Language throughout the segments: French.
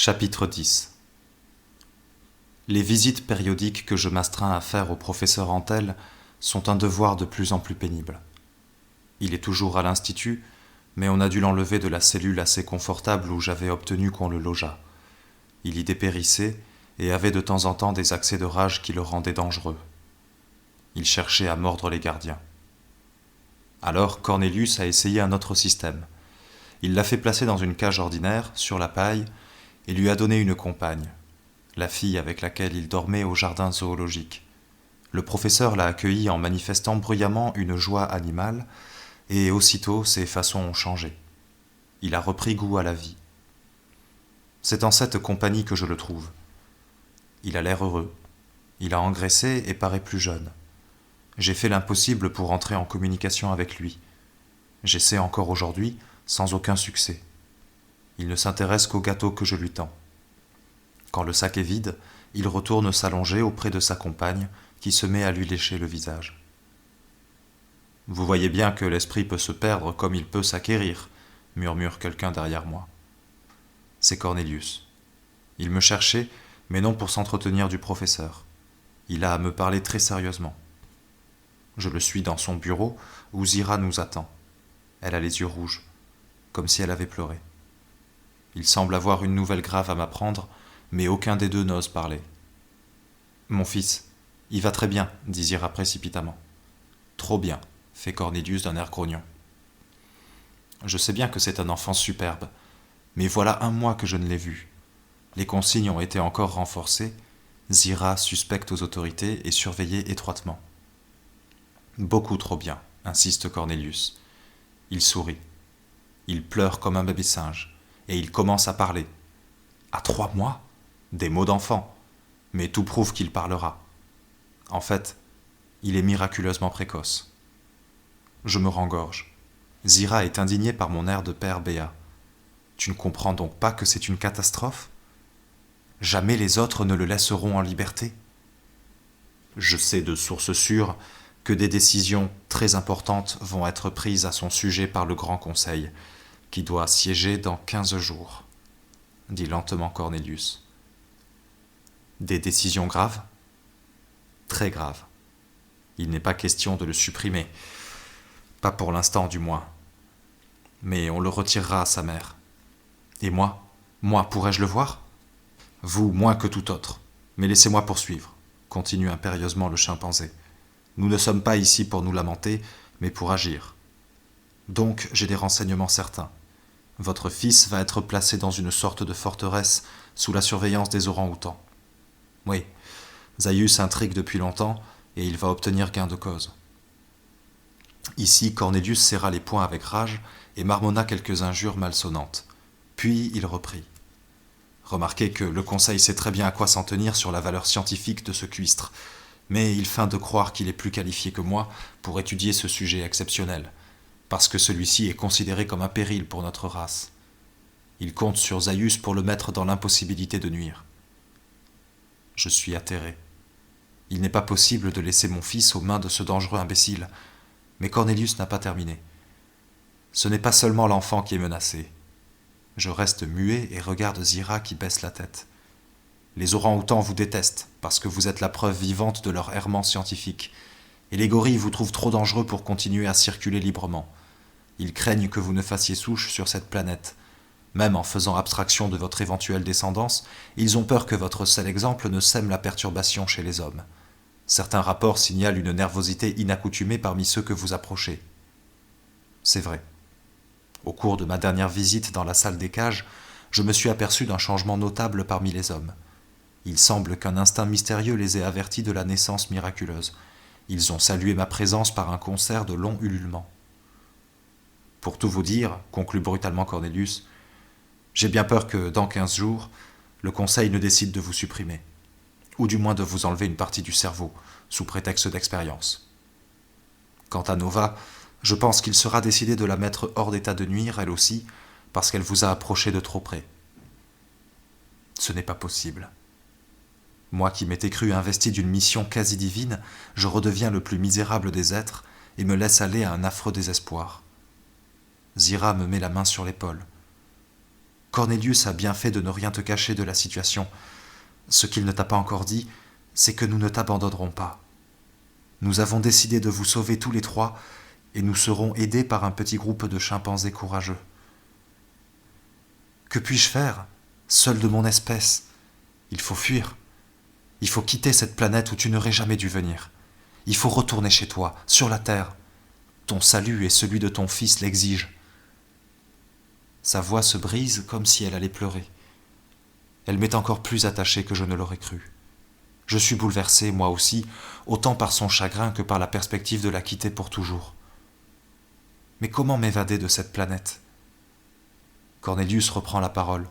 Chapitre 10. Les visites périodiques que je m'astreins à faire au professeur Antel sont un devoir de plus en plus pénible. Il est toujours à l'institut, mais on a dû l'enlever de la cellule assez confortable où j'avais obtenu qu'on le logeât. Il y dépérissait et avait de temps en temps des accès de rage qui le rendaient dangereux. Il cherchait à mordre les gardiens. Alors Cornelius a essayé un autre système. Il l'a fait placer dans une cage ordinaire, sur la paille, et lui a donné une compagne, la fille avec laquelle il dormait au jardin zoologique. Le professeur l'a accueillie en manifestant bruyamment une joie animale, et aussitôt ses façons ont changé. Il a repris goût à la vie. C'est en cette compagnie que je le trouve. Il a l'air heureux. Il a engraissé et paraît plus jeune. J'ai fait l'impossible pour entrer en communication avec lui. J'essaie encore aujourd'hui, sans aucun succès. Il ne s'intéresse qu'au gâteau que je lui tends. Quand le sac est vide, il retourne s'allonger auprès de sa compagne, qui se met à lui lécher le visage. Vous voyez bien que l'esprit peut se perdre comme il peut s'acquérir, murmure quelqu'un derrière moi. C'est Cornelius. Il me cherchait, mais non pour s'entretenir du professeur. Il a à me parler très sérieusement. Je le suis dans son bureau, où Zira nous attend. Elle a les yeux rouges, comme si elle avait pleuré. Il semble avoir une nouvelle grave à m'apprendre, mais aucun des deux n'ose parler. Mon fils, il va très bien, dit Zira précipitamment. Trop bien, fait Cornelius d'un air grognon. Je sais bien que c'est un enfant superbe, mais voilà un mois que je ne l'ai vu. Les consignes ont été encore renforcées, Zira suspecte aux autorités et surveillée étroitement. Beaucoup trop bien, insiste Cornelius. Il sourit. Il pleure comme un bébé singe, et il commence à parler. À 3 mois ? Des mots d'enfant, mais tout prouve qu'il parlera. En fait, il est miraculeusement précoce. Je me rengorge. Zira est indignée par mon air de père béat. Tu ne comprends donc pas que c'est une catastrophe ? Jamais les autres ne le laisseront en liberté. Je sais de sources sûres que des décisions très importantes vont être prises à son sujet par le Grand Conseil, qui doit siéger dans 15 jours, dit lentement Cornelius. Des décisions graves ? Très graves. Il n'est pas question de le supprimer. Pas pour l'instant du moins. Mais on le retirera à sa mère. Et moi, pourrais-je le voir ? Vous, moins que tout autre. Mais laissez-moi poursuivre, continue impérieusement le chimpanzé. Nous ne sommes pas ici pour nous lamenter, mais pour agir. Donc, j'ai des renseignements certains. Votre fils va être placé dans une sorte de forteresse sous la surveillance des orang-outans. Oui, Zaius intrigue depuis longtemps et il va obtenir gain de cause. Ici, Cornelius serra les poings avec rage et marmonna quelques injures malsonnantes. Puis il reprit. Remarquez que le Conseil sait très bien à quoi s'en tenir sur la valeur scientifique de ce cuistre, mais il feint de croire qu'il est plus qualifié que moi pour étudier ce sujet exceptionnel, parce que celui-ci est considéré comme un péril pour notre race. Il compte sur Zaius pour le mettre dans l'impossibilité de nuire. Je suis atterré. Il n'est pas possible de laisser mon fils aux mains de ce dangereux imbécile. Mais Cornelius n'a pas terminé. Ce n'est pas seulement l'enfant qui est menacé. Je reste muet et regarde Zira qui baisse la tête. Les orang-outans vous détestent parce que vous êtes la preuve vivante de leur errement scientifique. Et les gorilles vous trouvent trop dangereux pour continuer à circuler librement. Ils craignent que vous ne fassiez souche sur cette planète. Même en faisant abstraction de votre éventuelle descendance, ils ont peur que votre seul exemple ne sème la perturbation chez les hommes. Certains rapports signalent une nervosité inaccoutumée parmi ceux que vous approchez. C'est vrai. Au cours de ma dernière visite dans la salle des cages, je me suis aperçu d'un changement notable parmi les hommes. Il semble qu'un instinct mystérieux les ait avertis de la naissance miraculeuse. Ils ont salué ma présence par un concert de longs ululements. Pour tout vous dire, conclut brutalement Cornelius, j'ai bien peur que, dans 15 jours, le Conseil ne décide de vous supprimer, ou du moins de vous enlever une partie du cerveau, sous prétexte d'expérience. Quant à Nova, je pense qu'il sera décidé de la mettre hors d'état de nuire, elle aussi, parce qu'elle vous a approché de trop près. Ce n'est pas possible. Moi qui m'étais cru investi d'une mission quasi divine, je redeviens le plus misérable des êtres et me laisse aller à un affreux désespoir. Zira me met la main sur l'épaule. Cornelius a bien fait de ne rien te cacher de la situation. Ce qu'il ne t'a pas encore dit, c'est que nous ne t'abandonnerons pas. Nous avons décidé de vous sauver tous les trois, et nous serons aidés par un petit groupe de chimpanzés courageux. Que puis-je faire, seul de mon espèce? Il faut fuir. Il faut quitter cette planète où tu n'aurais jamais dû venir. Il faut retourner chez toi, sur la Terre. Ton salut et celui de ton fils l'exigent. Sa voix se brise comme si elle allait pleurer. Elle m'est encore plus attachée que je ne l'aurais cru. Je suis bouleversé, moi aussi, autant par son chagrin que par la perspective de la quitter pour toujours. Mais comment m'évader de cette planète? Cornelius reprend la parole.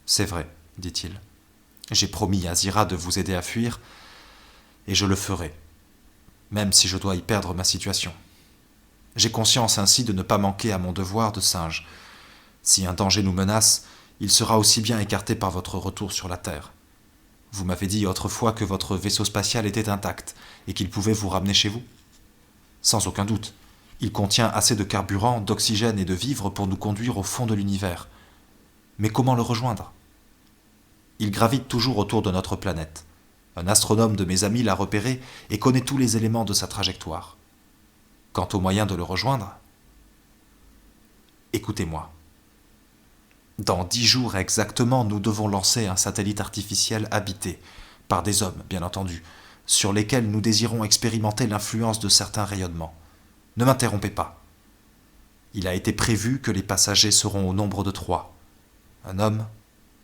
C'est vrai, dit-il. J'ai promis à Zira de vous aider à fuir, et je le ferai, même si je dois y perdre ma situation. J'ai conscience ainsi de ne pas manquer à mon devoir de singe. Si un danger nous menace, il sera aussi bien écarté par votre retour sur la Terre. Vous m'avez dit autrefois que votre vaisseau spatial était intact et qu'il pouvait vous ramener chez vous. Sans aucun doute. Il contient assez de carburant, d'oxygène et de vivres pour nous conduire au fond de l'univers. Mais comment le rejoindre? Il gravite toujours autour de notre planète. Un astronome de mes amis l'a repéré et connaît tous les éléments de sa trajectoire. Quant au moyen de le rejoindre, écoutez-moi. Dans 10 jours exactement, nous devons lancer un satellite artificiel habité, par des hommes, bien entendu, sur lesquels nous désirons expérimenter l'influence de certains rayonnements. Ne m'interrompez pas. Il a été prévu que les passagers seront au nombre de 3. Un homme,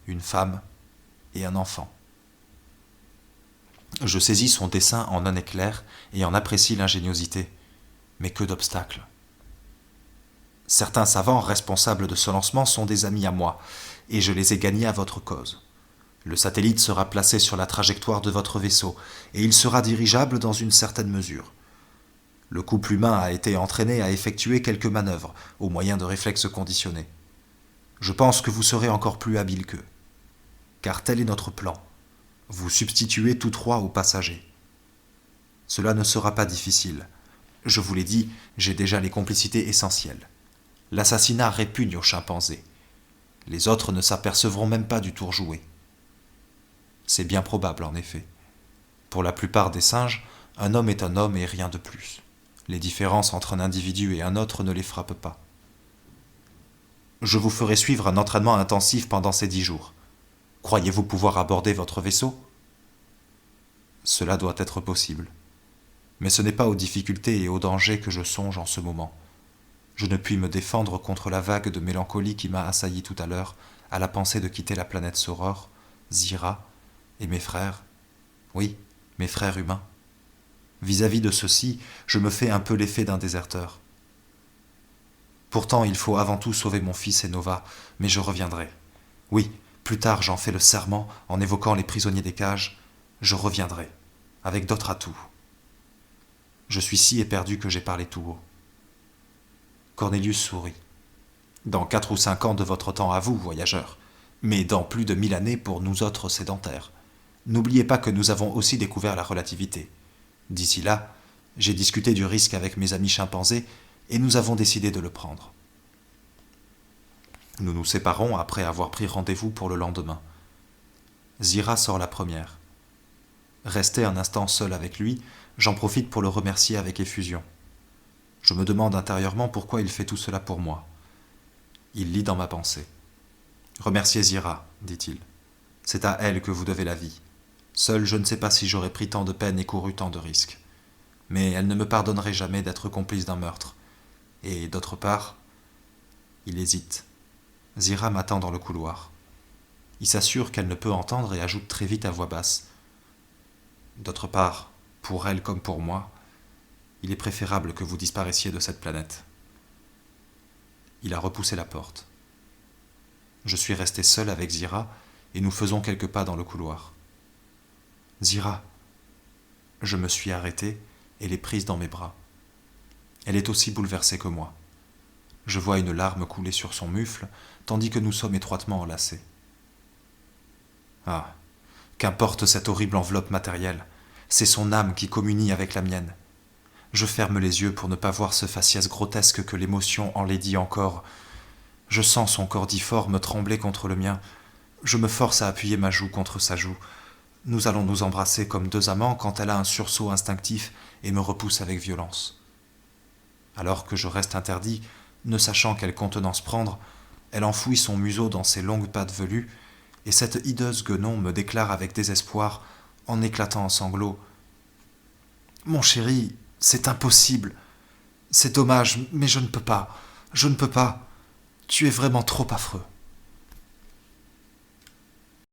une femme et un enfant. Je saisis son dessin en un éclair et en apprécie l'ingéniosité. Mais que d'obstacles. Certains savants responsables de ce lancement sont des amis à moi, et je les ai gagnés à votre cause. Le satellite sera placé sur la trajectoire de votre vaisseau, et il sera dirigeable dans une certaine mesure. Le couple humain a été entraîné à effectuer quelques manœuvres, au moyen de réflexes conditionnés. Je pense que vous serez encore plus habile qu'eux. Car tel est notre plan. Vous substituez tous 3 aux passagers. Cela ne sera pas difficile. Je vous l'ai dit, j'ai déjà les complicités essentielles. L'assassinat répugne aux chimpanzés. Les autres ne s'apercevront même pas du tour joué. C'est bien probable, en effet. Pour la plupart des singes, un homme est un homme et rien de plus. Les différences entre un individu et un autre ne les frappent pas. Je vous ferai suivre un entraînement intensif pendant ces 10 jours. Croyez-vous pouvoir aborder votre vaisseau? Cela doit être possible. Mais ce n'est pas aux difficultés et aux dangers que je songe en ce moment. Je ne puis me défendre contre la vague de mélancolie qui m'a assailli tout à l'heure à la pensée de quitter la planète Sauror, Zira et mes frères. Oui, mes frères humains. Vis-à-vis de ceux-ci, je me fais un peu l'effet d'un déserteur. Pourtant, il faut avant tout sauver mon fils et Nova, mais je reviendrai. Oui, plus tard j'en fais le serment en évoquant les prisonniers des cages. Je reviendrai, avec d'autres atouts. Je suis si éperdu que j'ai parlé tout haut. Cornelius sourit. Dans 4 ou 5 ans de votre temps à vous, voyageurs, mais dans plus de 1000 années pour nous autres sédentaires. N'oubliez pas que nous avons aussi découvert la relativité. D'ici là, j'ai discuté du risque avec mes amis chimpanzés et nous avons décidé de le prendre. Nous nous séparons après avoir pris rendez-vous pour le lendemain. Zira sort la première. Resté un instant seul avec lui, j'en profite pour le remercier avec effusion. Je me demande intérieurement pourquoi il fait tout cela pour moi. Il lit dans ma pensée. « Remerciez Zira, dit-il. C'est à elle que vous devez la vie. Seul, je ne sais pas si j'aurais pris tant de peine et couru tant de risques. Mais elle ne me pardonnerait jamais d'être complice d'un meurtre. Et d'autre part, il hésite. Zira m'attend dans le couloir. Il s'assure qu'elle ne peut entendre et ajoute très vite à voix basse. D'autre part, pour elle comme pour moi, il est préférable que vous disparaissiez de cette planète. Il a repoussé la porte. Je suis resté seul avec Zira et nous faisons quelques pas dans le couloir. Zira. Je me suis arrêté et l'ai prise dans mes bras. Elle est aussi bouleversée que moi. Je vois une larme couler sur son mufle, tandis que nous sommes étroitement enlacés. Ah, qu'importe cette horrible enveloppe matérielle, c'est son âme qui communie avec la mienne. Je ferme les yeux pour ne pas voir ce faciès grotesque que l'émotion enlaidit encore. Je sens son corps difforme trembler contre le mien. Je me force à appuyer ma joue contre sa joue. Nous allons nous embrasser comme deux amants quand elle a un sursaut instinctif et me repousse avec violence. Alors que je reste interdit, ne sachant quelle contenance prendre, elle enfouit son museau dans ses longues pattes velues, et cette hideuse guenon me déclare avec désespoir, en éclatant en sanglots: Mon chéri, c'est impossible. C'est dommage, mais je ne peux pas. Je ne peux pas. Tu es vraiment trop affreux.